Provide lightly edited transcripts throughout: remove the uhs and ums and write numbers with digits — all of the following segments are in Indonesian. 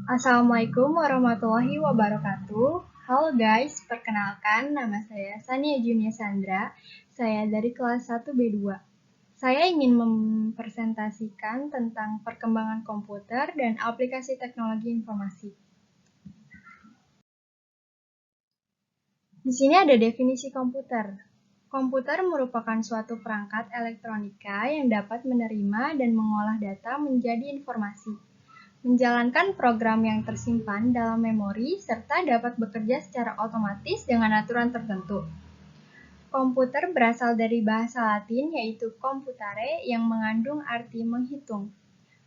Assalamualaikum warahmatullahi wabarakatuh. Halo guys, perkenalkan nama saya Sania Junia Sandra. Saya dari kelas 1B2. Saya ingin mempresentasikan tentang perkembangan komputer dan aplikasi teknologi informasi. Di sini ada definisi komputer. Komputer merupakan suatu perangkat elektronika yang dapat menerima dan mengolah data menjadi informasi, menjalankan program yang tersimpan dalam memori, serta dapat bekerja secara otomatis dengan aturan tertentu. Komputer berasal dari bahasa Latin yaitu computare yang mengandung arti menghitung.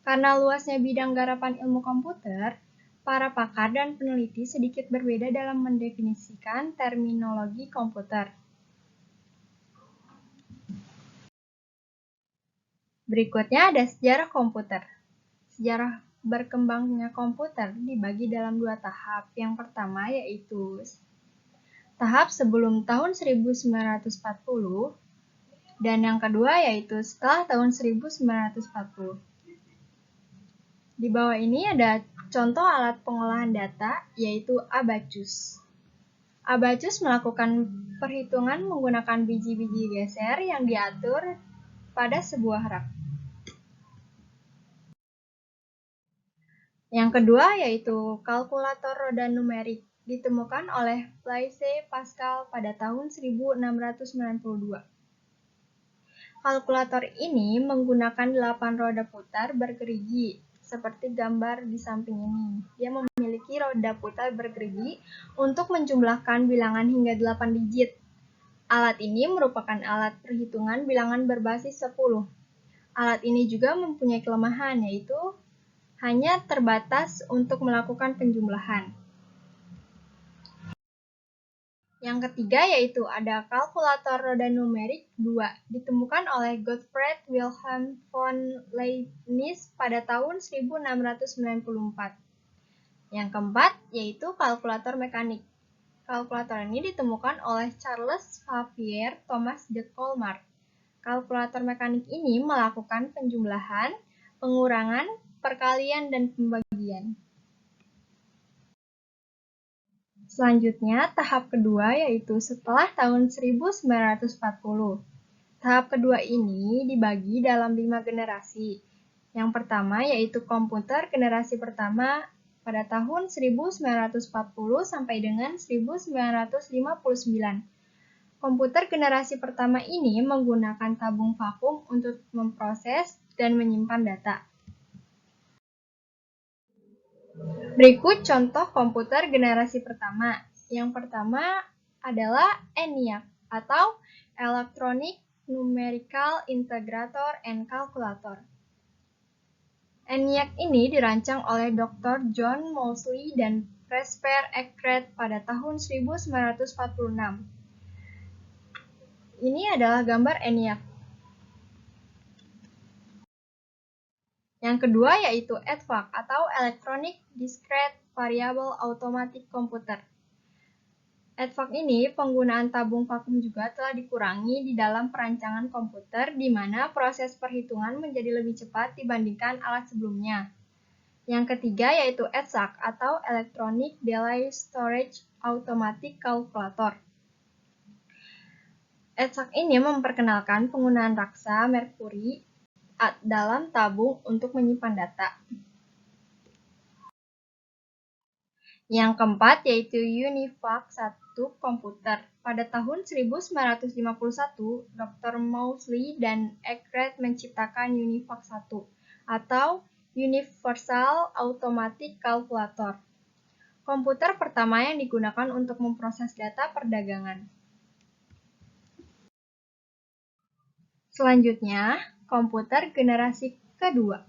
Karena luasnya bidang garapan ilmu komputer, para pakar dan peneliti sedikit berbeda dalam mendefinisikan terminologi komputer. Berikutnya ada sejarah komputer. Sejarah berkembangnya komputer dibagi dalam dua tahap. Yang pertama yaitu tahap sebelum tahun 1940 dan yang kedua yaitu setelah tahun 1940. Di bawah ini ada contoh alat pengolahan data yaitu abacus. Abacus melakukan perhitungan menggunakan biji-biji geser yang diatur pada sebuah rak. Yang kedua yaitu kalkulator roda numerik, ditemukan oleh Blaise Pascal pada tahun 1692. Kalkulator ini menggunakan 8 roda putar bergerigi, seperti gambar di samping ini. Dia memiliki roda putar bergerigi untuk menjumlahkan bilangan hingga 8 digit. Alat ini merupakan alat perhitungan bilangan berbasis 10. Alat ini juga mempunyai kelemahan, yaitu hanya terbatas untuk melakukan penjumlahan. Yang ketiga yaitu ada kalkulator roda numerik 2, ditemukan oleh Gottfried Wilhelm von Leibniz pada tahun 1694. Yang keempat yaitu kalkulator mekanik. Kalkulator ini ditemukan oleh Charles Xavier Thomas de Colmar. Kalkulator mekanik ini melakukan penjumlahan, pengurangan, perkalian, dan pembagian. Selanjutnya, tahap kedua yaitu setelah tahun 1940. Tahap kedua ini dibagi dalam 5 generasi. Yang pertama yaitu komputer generasi pertama pada tahun 1940 sampai dengan 1959. Komputer generasi pertama ini menggunakan tabung vakum untuk memproses dan menyimpan data. Berikut contoh komputer generasi pertama. Yang pertama adalah ENIAC atau Electronic Numerical Integrator and Calculator. ENIAC ini dirancang oleh Dr. John Moseley dan Presper Eckert pada tahun 1946. Ini adalah gambar ENIAC. Yang kedua yaitu EDVAC atau Electronic Discrete Variable Automatic Computer. EDVAC ini penggunaan tabung vakum juga telah dikurangi di dalam perancangan komputer di mana proses perhitungan menjadi lebih cepat dibandingkan alat sebelumnya. Yang ketiga yaitu EDSAC atau Electronic Delay Storage Automatic Calculator. EDSAC ini memperkenalkan penggunaan raksa merkuri dalam tabung untuk menyimpan data. Yang keempat yaitu UNIVAC 1 komputer. Pada tahun 1951, Dr. Moseley dan Eckert menciptakan UNIVAC 1 atau Universal Automatic Calculator. Komputer pertama yang digunakan untuk memproses data perdagangan. Selanjutnya, komputer generasi kedua.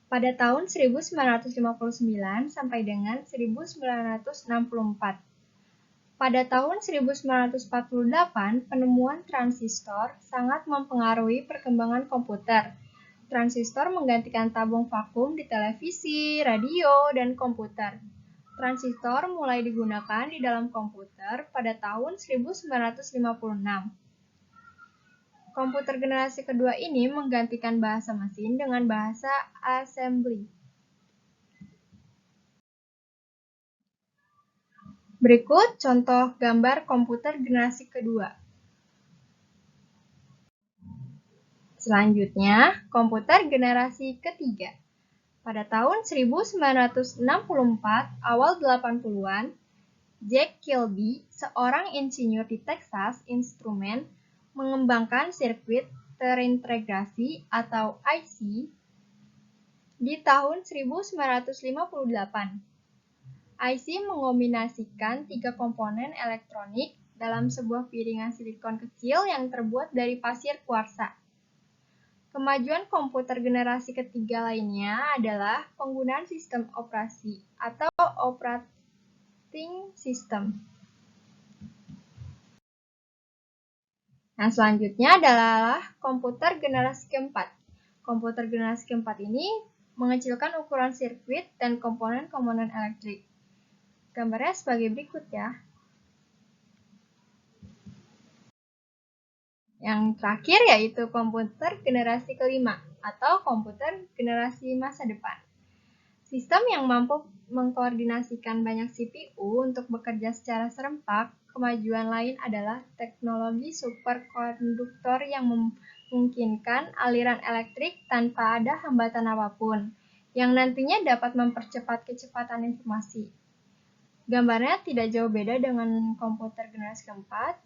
Pada tahun 1959 sampai dengan 1964. Pada tahun 1948, penemuan transistor sangat mempengaruhi perkembangan komputer. Transistor menggantikan tabung vakum di televisi, radio, dan komputer. Transistor mulai digunakan di dalam komputer pada tahun 1956. Komputer generasi kedua ini menggantikan bahasa mesin dengan bahasa assembly. Berikut contoh gambar komputer generasi kedua. Selanjutnya, komputer generasi ketiga. Pada tahun 1964, awal 80-an, Jack Kilby, seorang insinyur di Texas Instruments, mengembangkan sirkuit terintegrasi atau IC di tahun 1958. IC mengombinasikan 3 komponen elektronik dalam sebuah piringan silikon kecil yang terbuat dari pasir kuarsa. Kemajuan komputer generasi ketiga lainnya adalah penggunaan sistem operasi atau operating system. Nah, selanjutnya adalah komputer generasi keempat. Komputer generasi keempat ini mengecilkan ukuran sirkuit dan komponen-komponen elektrik. Gambarnya sebagai berikut ya. Yang terakhir yaitu komputer generasi kelima atau komputer generasi masa depan. Sistem yang mampu mengkoordinasikan banyak CPU untuk bekerja secara serempak. Kemajuan lain adalah teknologi superkonduktor yang memungkinkan aliran elektrik tanpa ada hambatan apapun, yang nantinya dapat mempercepat kecepatan informasi. Gambarnya tidak jauh beda dengan komputer generasi keempat.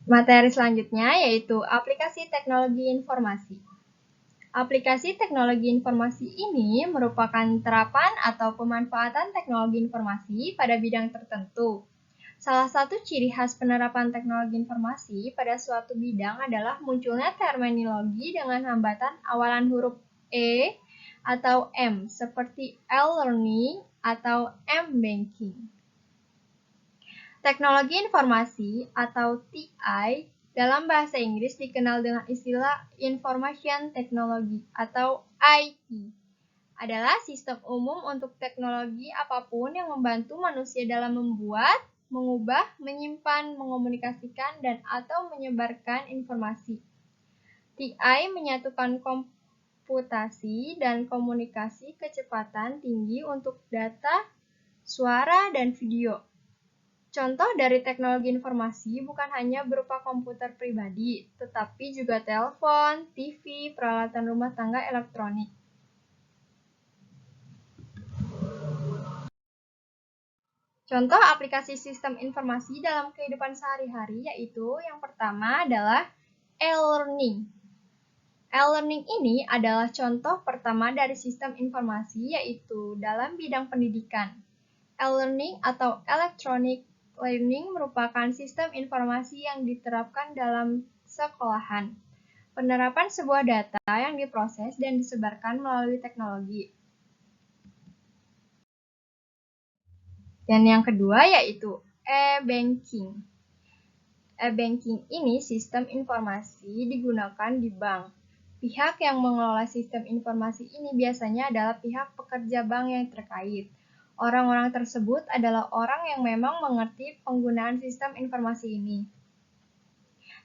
Materi selanjutnya yaitu aplikasi teknologi informasi. Aplikasi teknologi informasi ini merupakan terapan atau pemanfaatan teknologi informasi pada bidang tertentu. Salah satu ciri khas penerapan teknologi informasi pada suatu bidang adalah munculnya terminologi dengan hambatan awalan huruf E atau M, seperti e-learning atau m-banking. Teknologi informasi atau TI dalam bahasa Inggris dikenal dengan istilah Information Technology atau IT. Adalah sistem umum untuk teknologi apapun yang membantu manusia dalam membuat, mengubah, menyimpan, mengomunikasikan, dan atau menyebarkan informasi. TI menyatukan komputasi dan komunikasi kecepatan tinggi untuk data, suara, dan video. Contoh dari teknologi informasi bukan hanya berupa komputer pribadi, tetapi juga telepon, TV, peralatan rumah tangga elektronik. Contoh aplikasi sistem informasi dalam kehidupan sehari-hari yaitu yang pertama adalah e-learning. E-learning ini adalah contoh pertama dari sistem informasi yaitu dalam bidang pendidikan. E-learning atau electronic learning merupakan sistem informasi yang diterapkan dalam sekolahan. Penerapan sebuah data yang diproses dan disebarkan melalui teknologi. Dan yang kedua yaitu e-banking. E-banking ini sistem informasi digunakan di bank. Pihak yang mengelola sistem informasi ini biasanya adalah pihak pekerja bank yang terkait. Orang-orang tersebut adalah orang yang memang mengerti penggunaan sistem informasi ini.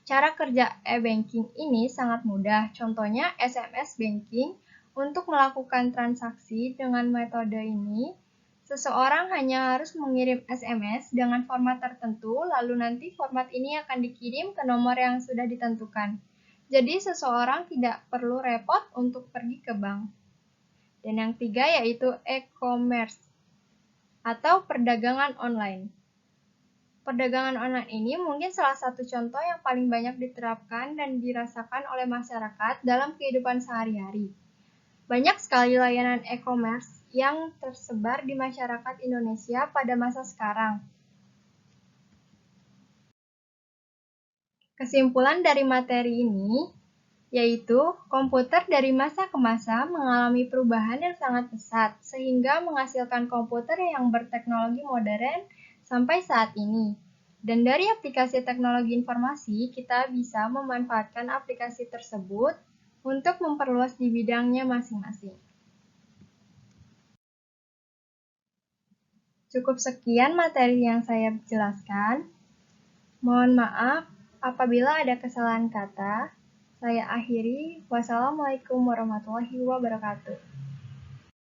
Cara kerja e-banking ini sangat mudah, contohnya SMS banking. Untuk melakukan transaksi dengan metode ini, seseorang hanya harus mengirim SMS dengan format tertentu, lalu nanti format ini akan dikirim ke nomor yang sudah ditentukan. Jadi seseorang tidak perlu repot untuk pergi ke bank. Dan yang ketiga yaitu e-commerce atau perdagangan online. Perdagangan online ini mungkin salah satu contoh yang paling banyak diterapkan dan dirasakan oleh masyarakat dalam kehidupan sehari-hari. Banyak sekali layanan e-commerce yang tersebar di masyarakat Indonesia pada masa sekarang. Kesimpulan dari materi ini yaitu komputer dari masa ke masa mengalami perubahan yang sangat pesat sehingga menghasilkan komputer yang berteknologi modern sampai saat ini. Dan dari aplikasi teknologi informasi, kita bisa memanfaatkan aplikasi tersebut untuk memperluas di bidangnya masing-masing. Cukup sekian materi yang saya jelaskan. Mohon maaf apabila ada kesalahan kata. Saya akhiri. Wassalamualaikum warahmatullahi wabarakatuh.